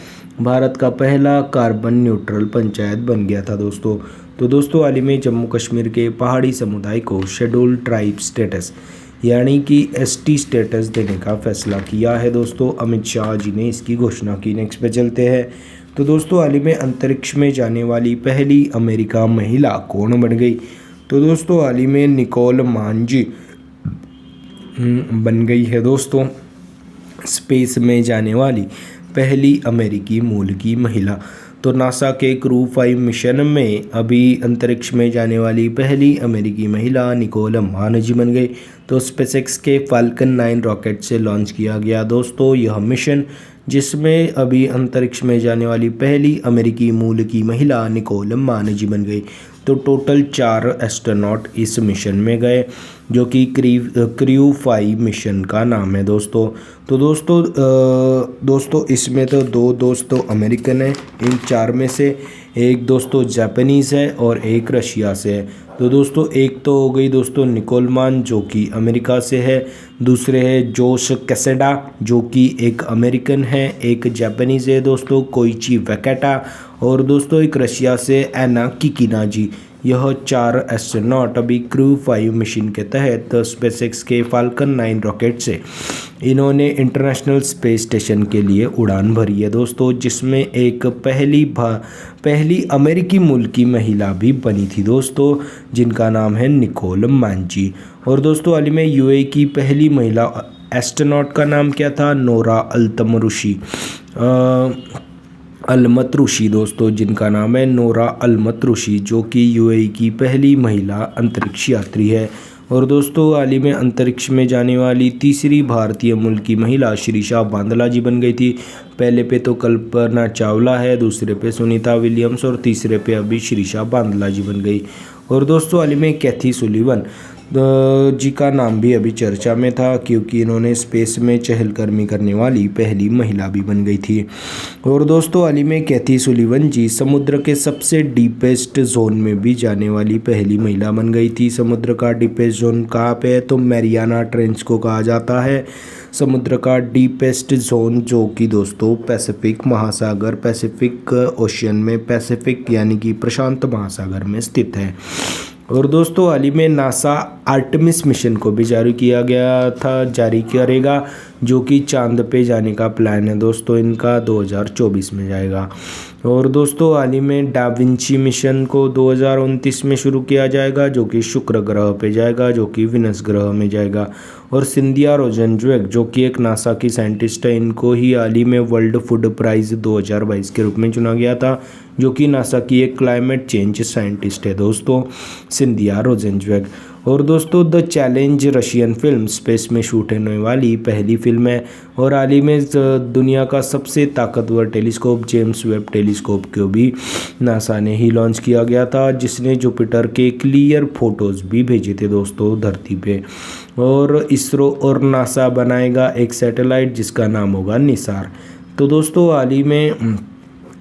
[SPEAKER 1] भारत का पहला कार्बन न्यूट्रल पंचायत बन गया था दोस्तों। तो दोस्तों हाल ही में जम्मू कश्मीर के पहाड़ी समुदाय को शेड्यूल ट्राइब स्टेटस यानी कि एसटी स्टेटस देने का फैसला किया है दोस्तों। अमित शाह जी ने इसकी घोषणा की। नेक्स्ट पे चलते हैं। तो दोस्तों हाल ही में अंतरिक्ष में जाने वाली पहली अमेरिका महिला कौन बन गई? तो दोस्तों हाल ही में निकोल मांजी बन गई है दोस्तों स्पेस में जाने वाली पहली अमेरिकी मूल की महिला। तो नासा के क्रू 5 मिशन में अभी अंतरिक्ष में जाने वाली पहली अमेरिकी महिला निकोल मांजी बन गई। तो स्पेसएक्स के फाल्कन 9 रॉकेट से लॉन्च किया गया दोस्तों यह मिशन, जिसमें अभी अंतरिक्ष में जाने वाली पहली अमेरिकी मूल की महिला निकोल मांजी बन गई। तो टोटल 4 एस्ट्रोनॉट इस मिशन में गए, जो कि क्रू 5 मिशन का नाम है दोस्तों। तो दोस्तों इसमें तो 2 दोस्तों अमेरिकन है, इन 4 में से एक दोस्तों जापानीज़ है और एक रशिया से है। तो दोस्तों एक तो हो गई दोस्तों निकोल मान जो कि अमेरिका से है, दूसरे है जोश कैसेडा जो कि एक अमेरिकन है, एक जापानीज़ है दोस्तों कोइची वैकेटा, और दोस्तों एक रशिया से एना किकिनाजी। यह 4 एस्ट्रोनॉट अभी क्रू 5 मिशन के तहत स्पेसएक्स के फाल्कन 9 रॉकेट से इन्होंने इंटरनेशनल स्पेस स्टेशन के लिए उड़ान भरी है दोस्तों, जिसमें एक पहली अमेरिकी मूल की महिला भी बनी थी दोस्तों, जिनका नाम है निकोल मांजी। और दोस्तों हाल ही में यूएई की पहली महिला एस्ट्रोनॉट का नाम क्या था? नोरा अलमतरुशी दोस्तों, जिनका नाम है नोरा अलमतरुशी, जो कि यूएई की पहली महिला अंतरिक्ष यात्री है। और दोस्तों हाल ही में अंतरिक्ष में जाने वाली तीसरी भारतीय मूल की महिला शिरीषा बांदला जी बन गई थी। पहले पे तो कल्पना चावला है, दूसरे पे सुनीता विलियम्स और तीसरे पे अभी शिरीषा बांदला जी बन गई। और दोस्तों हाल ही में कैथी सुलिवन जी का नाम भी अभी चर्चा में था, क्योंकि इन्होंने स्पेस में चहलकदमी करने वाली पहली महिला भी बन गई थी। और दोस्तों हाल ही में कैथी सुलिवन जी समुद्र के सबसे डीपेस्ट जोन में भी जाने वाली पहली महिला बन गई थी। समुद्र का डीपेस्ट जोन कहाँ पे है? तो मैरियाना ट्रेंच को कहा जाता है समुद्र का डीपेस्ट जोन, जो कि दोस्तों पैसिफिक महासागर, पैसिफिक ओशियन में, पैसिफिक यानी कि प्रशांत महासागर में स्थित है। और दोस्तों हाल ही में नासा आर्टेमिस मिशन को भी जारी करेगा, जो कि चांद पे जाने का प्लान है दोस्तों इनका, 2024 में जाएगा। और दोस्तों हाल ही में डाविंची मिशन को 2029 में शुरू किया जाएगा, जो कि शुक्र ग्रह पे जाएगा, जो कि विनस ग्रह में जाएगा। और सिंधिया रोजेंजुएक जो कि एक नासा की साइंटिस्ट है, इनको ही हाल ही में वर्ल्ड फूड प्राइज़ 2022 के रूप में चुना गया था, जो कि नासा की एक क्लाइमेट चेंज साइंटिस्ट है दोस्तों सिंधिया रोजेंजुएक। और दोस्तों the challenge Russian film space में शूट होने वाली पहली फिल्म है। और हाल ही में दुनिया का सबसे ताकतवर टेलीस्कोप जेम्स वेब टेलीस्कोप को भी नासा ने ही लॉन्च किया गया था, जिसने जुपिटर के क्लियर फोटोज़ भी भेजे थे दोस्तों धरती पे। और इसरो और नासा बनाएगा एक सैटेलाइट जिसका नाम होगा निसार। तो दोस्तों हाल ही में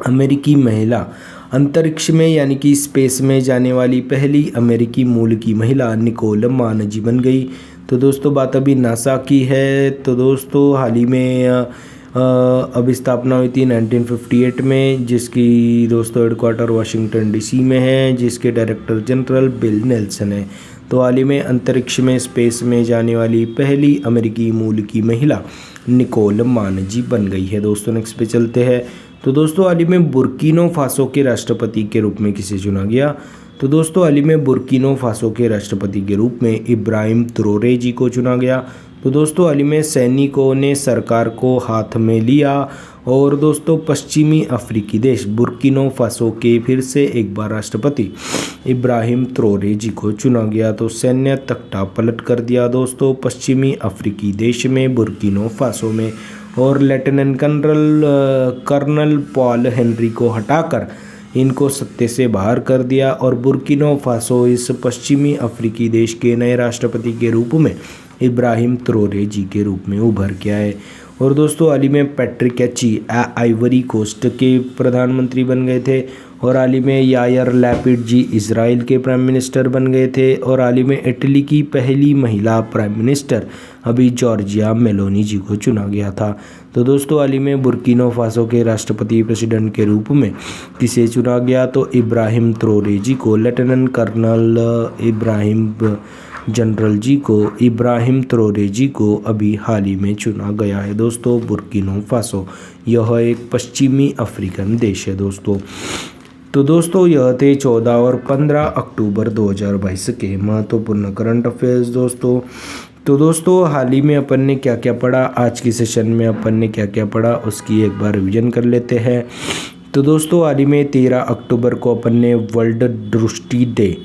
[SPEAKER 1] अमेरिकी महिला अंतरिक्ष में यानी कि स्पेस में जाने वाली पहली अमेरिकी मूल की महिला निकोल मांजी बन गई। तो दोस्तों बात अभी नासा की है। तो दोस्तों हाल ही में अभी स्थापना हुई थी 1958 में, जिसकी दोस्तों हेडक्वार्टर वाशिंगटन डीसी में है, जिसके डायरेक्टर जनरल बिल नेल्सन है। तो हाल ही में अंतरिक्ष में स्पेस में जाने वाली पहली अमेरिकी मूल की महिला निकोल मांजी बन गई है दोस्तों। नेक्स्ट पे चलते हैं। तो दोस्तों हाल ही में बुर्किनो फासो के राष्ट्रपति के रूप में किसे चुना गया? तो दोस्तों हाल ही में बुर्किनो फासो के राष्ट्रपति के रूप में इब्राहिम ट्रोरे जी को चुना गया। तो दोस्तों हाल ही में सैनिकों ने सरकार को हाथ में लिया और दोस्तों पश्चिमी अफ्रीकी देश बुर्किनो फासो के फिर से एक बार राष्ट्रपति इब्राहिम ट्रोरे जी को चुना गया। तो सैन्य तख्ता पलट कर दिया दोस्तों पश्चिमी अफ्रीकी देश में बुर्किनो फासो में, और लेफ्टिनेंट कर्नल पॉल हेनरी को हटाकर इनको सत्ते से बाहर कर दिया, और बुर्किनो फासो इस पश्चिमी अफ्रीकी देश के नए राष्ट्रपति के रूप में इब्राहिम ट्रोरे जी के रूप में उभर के आए। और दोस्तों हाल ही में पैट्रिक एची आइवरी कोस्ट के प्रधानमंत्री बन गए थे, और हाल ही में यायर लैपिड जी इजराइल के प्राइम मिनिस्टर बन गए थे, और हाल ही में इटली की पहली महिला प्राइम मिनिस्टर अभी जॉर्जिया मेलोनी जी को चुना गया था। तो दोस्तों हाल ही में बुर्किनो फासो के राष्ट्रपति प्रेसिडेंट के रूप में किसे चुना गया? तो इब्राहिम ट्रोरे जी को, लेफ्टिनेंट कर्नल इब्राहिम जनरल जी को, इब्राहिम ट्रोरे जी को अभी हाल ही में चुना गया है दोस्तों। बुर्किना फासो, यह एक पश्चिमी अफ्रीकन देश है दोस्तों। तो दोस्तों यह थे 14 और 15 अक्टूबर 2022 के महत्वपूर्ण करंट अफेयर्स दोस्तों। तो दोस्तों हाल ही में अपन ने क्या क्या पढ़ा, आज की सेशन में अपन ने क्या क्या पढ़ा उसकी एक बार रिवीजन कर लेते हैं। तो दोस्तों हाल ही में 13 अक्टूबर को अपन ने वर्ल्ड दृष्टि डे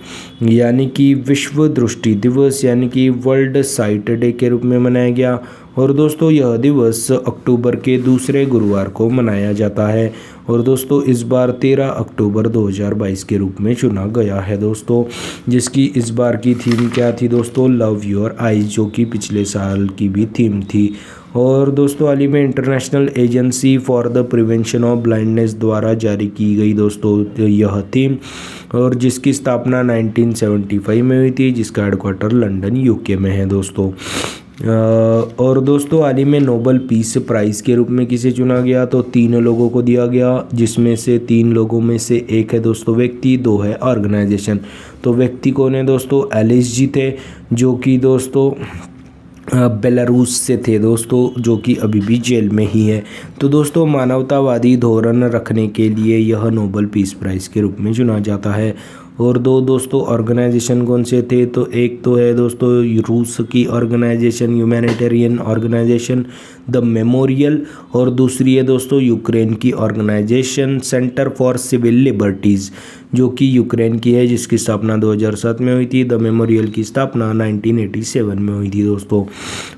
[SPEAKER 1] यानी कि विश्व दृष्टि दिवस यानी कि वर्ल्ड साइट डे के रूप में मनाया गया। और दोस्तों यह दिवस अक्टूबर के दूसरे गुरुवार को मनाया जाता है। और दोस्तों इस बार 13 अक्टूबर 2022 के रूप में चुना गया है दोस्तों, जिसकी इस बार की थीम क्या थी दोस्तों, लव योर आइज, जो कि पिछले साल की भी थीम थी। और दोस्तों हाल ही में international agency for the prevention of blindness द्वारा जारी की गई दोस्तों यह थीम, और जिसकी स्थापना 1975 में हुई थी, जिसका हेडक्वार्टर लंदन यूके में है दोस्तों। और दोस्तों हाल ही में नोबेल पीस प्राइज़ के रूप में किसे चुना गया, तो 3 लोगों को दिया गया, जिसमें से 3 लोगों में से एक है दोस्तों व्यक्ति, 2 है ऑर्गेनाइजेशन। तो व्यक्ति कौन है दोस्तों, एलिस जी थे, जो कि दोस्तों बेलारूस से थे दोस्तों, जो कि अभी भी जेल में ही है। तो दोस्तों मानवतावादी धोरण रखने के लिए यह नोबेल पीस प्राइज़ के रूप में चुना जाता है। और 2 दोस्तों ऑर्गेनाइजेशन कौन से थे, तो एक तो है दोस्तों रूस की organisation humanitarian organisation the memorial, और दूसरी है दोस्तों यूक्रेन की organisation centre for civil liberties, जो कि यूक्रेन की है, जिसकी स्थापना 2007 में हुई थी। द मेमोरियल की स्थापना 1987 में हुई थी दोस्तों।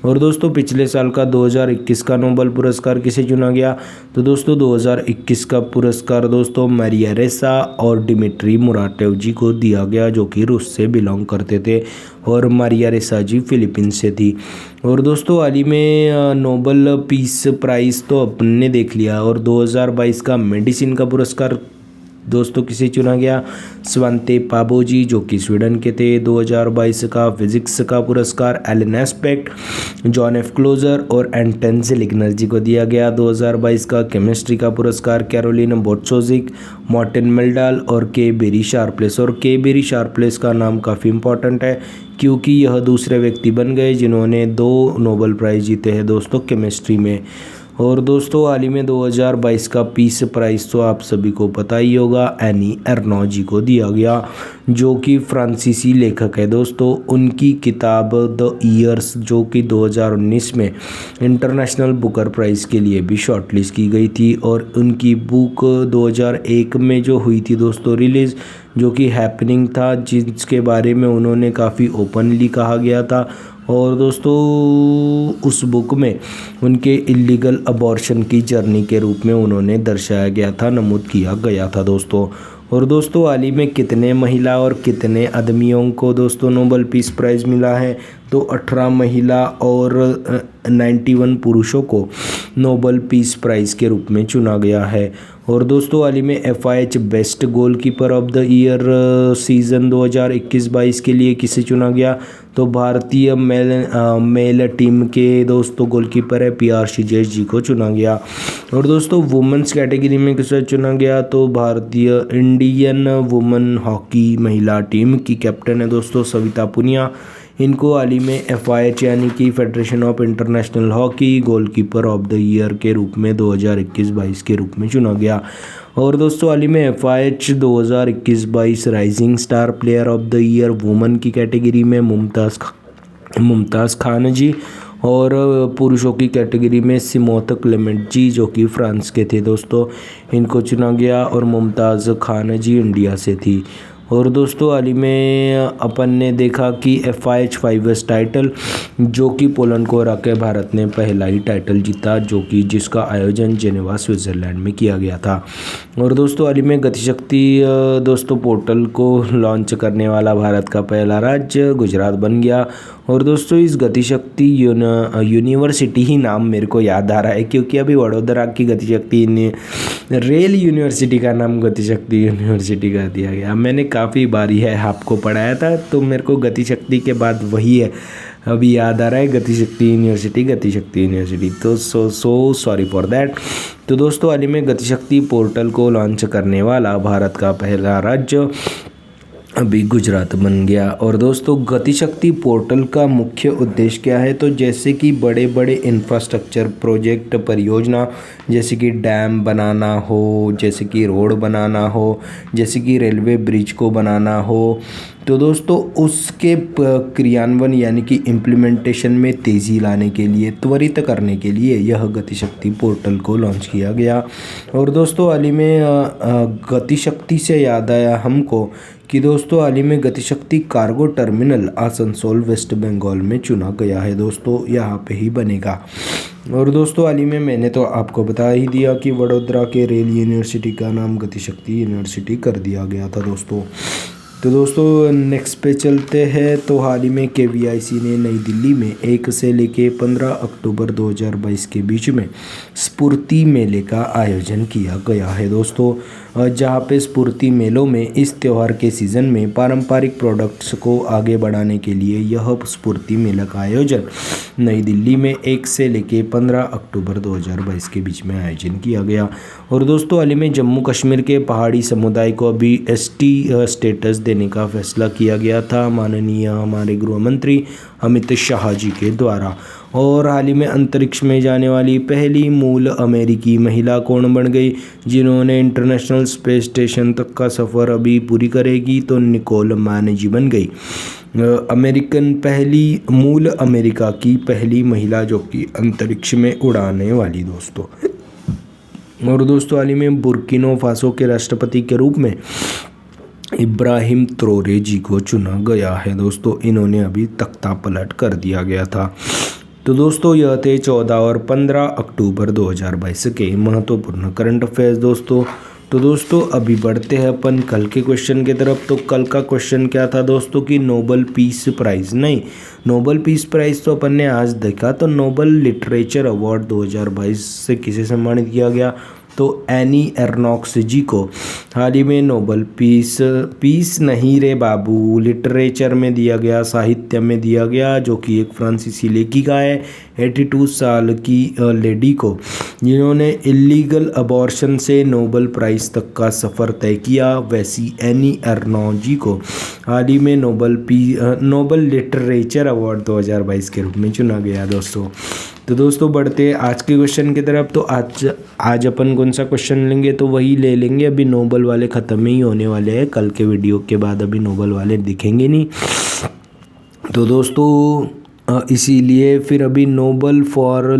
[SPEAKER 1] और दोस्तों पिछले साल का 2021 का नोबेल पुरस्कार किसे चुना गया, तो दोस्तों 2021 का पुरस्कार दोस्तों मारिया रेसा और डिमिट्री मुराटेव जी को दिया गया, जो कि रूस से बिलोंग करते थे, और मारिया रेसा जी फिलीपींस से थी। और दोस्तों हाल ही में नोबेल पीस प्राइज़ तो अपन ने देख लिया। और 2022 का मेडिसिन का पुरस्कार दोस्तों किसे चुना गया, स्वांते पाबो जी, जो कि स्वीडन के थे। 2022 का फिजिक्स का पुरस्कार Alain Aspect, John F Clauser और एंटन सेलिग्नर जी को दिया गया। 2022 का केमिस्ट्री का पुरस्कार कैरोलिन बोट्सोजिक, मार्टिन मेल्डाल और के बेरी शार्पलेस। और के बेरी शार्पलेस का नाम काफ़ी इंपॉर्टेंट है, क्योंकि यह दूसरे व्यक्ति बन गए जिन्होंने 2 नोबेल प्राइज़ जीते हैं दोस्तों केमिस्ट्री में। और दोस्तों हाल ही में 2022 का पीस प्राइज़ तो आप सभी को पता ही होगा, एनी एर्नो जी को दिया गया, जो कि फ्रांसीसी लेखक है दोस्तों। उनकी किताब द ईयर्स, जो कि 2019 में इंटरनेशनल बुकर प्राइज़ के लिए भी शॉर्टलिस्ट की गई थी, और उनकी बुक 2001 में जो हुई थी दोस्तों रिलीज़, जो कि हैपनिंग था, जिसके बारे में उन्होंने काफ़ी ओपनली कहा गया था। और दोस्तों उस बुक में उनके इलीगल अबॉर्शन की जर्नी के रूप में उन्होंने दर्शाया गया था, नमूद किया गया था दोस्तों। और दोस्तों हाल ही में कितने महिला और कितने आदमियों को दोस्तों नोबेल पीस प्राइज़ मिला है, तो 18 महिला और 91 पुरुषों को नोबेल पीस प्राइज़ के रूप में चुना गया है। और दोस्तों हाल ही में FIH best goalkeeper of the year season 2021-22 के लिए किसे चुना गया, तो भारतीय मेल टीम के दोस्तों गोलकीपर है PR श्रीजेश जी को चुना गया। और दोस्तों वुमेंस कैटेगरी में किसे चुना गया, तो भारतीय इंडियन वुमेन हॉकी महिला टीम की कैप्टन है दोस्तों सविता पुनिया। इनको हाल ही में FIH यानी कि federation of international hockey goalkeeper of the year के रूप में 2021-22 के रूप में चुना गया। और दोस्तों हाल ही में FIH 2021-22 rising star player of the year woman की कैटेगरी में मुमताज़ खान जी, और पुरुषों की कैटेगरी में सिमोन क्लेमेंट जी, जो कि फ्रांस के थे दोस्तों, इनको चुना गया। और मुमताज़ खान जी इंडिया से थी। और दोस्तों हाल ही में अपन ने देखा कि FIH 5S टाइटल, जो कि पोलैंड को हरा के भारत ने पहला ही टाइटल जीता, जो कि जिसका आयोजन जेनेवा स्विट्ज़रलैंड में किया गया था। और दोस्तों हाल ही में गतिशक्ति दोस्तों पोर्टल को लॉन्च करने वाला भारत का पहला राज्य गुजरात बन गया। और दोस्तों इस गतिशक्ति यूनिवर्सिटी ही नाम मेरे को याद आ रहा है, क्योंकि अभी वडोदरा की गतिशक्ति रेल यूनिवर्सिटी का नाम गतिशक्ति यूनिवर्सिटी कर दिया गया। मैंने काफ़ी बारी है आपको पढ़ाया था, तो मेरे को गतिशक्ति के बाद वही है अभी याद आ रहा है, गतिशक्ति यूनिवर्सिटी। तो सो सॉरी फॉर दैट। तो दोस्तों हाल ही में गतिशक्ति पोर्टल को लॉन्च करने वाला भारत का पहला राज्य अभी गुजरात बन गया। और दोस्तों गतिशक्ति पोर्टल का मुख्य उद्देश्य क्या है? तो जैसे कि बड़े बड़े इंफ्रास्ट्रक्चर प्रोजेक्ट परियोजना, जैसे कि डैम बनाना हो, जैसे कि रोड बनाना हो, जैसे कि रेलवे ब्रिज को बनाना हो, तो दोस्तों उसके क्रियान्वयन यानी कि इम्प्लीमेंटेशन में तेज़ी लाने के लिए, त्वरित करने के लिए यह गतिशक्ति पोर्टल को लॉन्च किया गया। और दोस्तों हाल ही में गतिशक्ति से याद आया हमको कि दोस्तों हाल ही में Gatishakti cargo terminal Asansol west Bengal में चुना गया है। दोस्तों यहाँ पे ही बनेगा। और दोस्तों हाल ही में मैंने तो आपको बता ही दिया कि वडोदरा के रेल यूनिवर्सिटी का नाम गतिशक्ति यूनिवर्सिटी कर दिया गया था दोस्तों। तो दोस्तों नेक्स्ट पे चलते हैं। तो हाल ही में KVIC ने नई दिल्ली में 1 से लेके 15 अक्टूबर 2022 के बीच में स्फूर्ति मेले का आयोजन किया गया है दोस्तों, जहाँ पे स्फूर्ति मेलों में इस त्यौहार के सीज़न में पारंपरिक प्रोडक्ट्स को आगे बढ़ाने के लिए यह स्फूर्ति मेला का आयोजन नई दिल्ली में 1 से लेके 15 अक्टूबर 2022 के बीच में आयोजन किया गया। और दोस्तों हाल ही में जम्मू कश्मीर के पहाड़ी समुदाय को अभी ST स्टेटस देने का फैसला किया गया था माननीय हमारे गृह मंत्री अमित शाह जी के द्वारा। और हाल ही में अंतरिक्ष में जाने वाली पहली मूल अमेरिकी महिला कौन बन गई, जिन्होंने इंटरनेशनल स्पेस स्टेशन तक का सफ़र अभी पूरी करेगी? तो निकोल मैन जी बन गई मूल अमेरिका की पहली महिला जो कि अंतरिक्ष में उड़ाने वाली दोस्तों। और दोस्तों हाल ही में बुर्किना फासो के राष्ट्रपति के रूप में इब्राहिम ट्रोरे जी को चुना गया है दोस्तों। इन्होंने अभी तख्ता पलट कर दिया गया था। तो दोस्तों यह थे 14 और 15 अक्टूबर 2022 के महत्वपूर्ण करंट अफेयर्स दोस्तों। तो दोस्तों अभी बढ़ते हैं अपन कल के क्वेश्चन की तरफ। तो कल का क्वेश्चन क्या था दोस्तों कि नोबेल पीस प्राइज़, नहीं नोबेल पीस प्राइज़ तो अपन ने आज देखा। तो नोबेल लिटरेचर अवार्ड 2022 से किसे सम्मानित किया गया? तो एनी एर्नॉक्स जी को हाल ही में नोबेल पीस नहीं रे बाबू, लिटरेचर में दिया गया, साहित्य में दिया गया, जो कि एक फ्रांसीसी लेखिका है 82 साल की लेडी को, जिन्होंने इलीगल अबॉर्शन से नोबेल प्राइज़ तक का सफ़र तय किया। वैसी एनी एर्नॉक्स जी को हाल ही में नोबेल लिटरेचर अवार्ड 2022 के रूप में चुना गया दोस्तों। तो दोस्तों बढ़ते आज के क्वेश्चन की तरफ। तो आज अपन कौन सा क्वेश्चन लेंगे? तो वही ले लेंगे, अभी नोबेल वाले ख़त्म ही होने वाले हैं। कल के वीडियो के बाद अभी नोबेल वाले दिखेंगे नहीं। तो दोस्तों इसीलिए फिर अभी नोबेल फॉर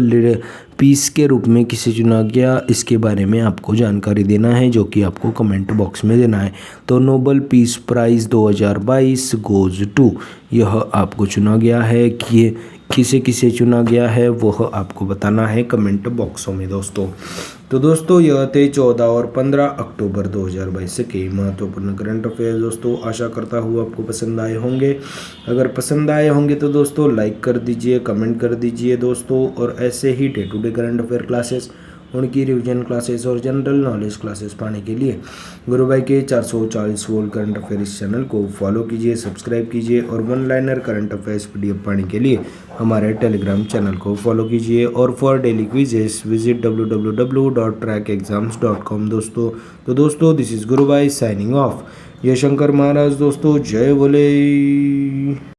[SPEAKER 1] पीस के रूप में किसे चुना गया, इसके बारे में आपको जानकारी देना है, जो कि आपको कमेंट बॉक्स में देना है। तो Nobel peace prize 2022 goes to, यह आपको चुना गया है कि किसे किसे चुना गया है वह आपको बताना है कमेंट बॉक्सों में दोस्तों। तो दोस्तों यह थे 14 और 15 अक्टूबर 2022 के महत्वपूर्ण करंट अफेयर्स दोस्तों। आशा करता हूँ आपको पसंद आए होंगे। अगर पसंद आए होंगे तो दोस्तों लाइक कर दीजिए, कमेंट कर दीजिए दोस्तों। और ऐसे ही day to day current affair classes, उनकी रिवीजन क्लासेस और जनरल नॉलेज क्लासेस पाने के लिए गुरु भाई के 440 वोल्ट करंट अफेयर इस चैनल को फॉलो कीजिए, सब्सक्राइब कीजिए। और one liner current affairs PDF पाने के लिए हमारे टेलीग्राम चैनल को फॉलो कीजिए। और for daily quizzes visit www.trackexams.com दोस्तों। तो दोस्तों दिस इज़ गुरु भाई साइनिंग ऑफ। जय शंकर महाराज दोस्तों, जय बोले।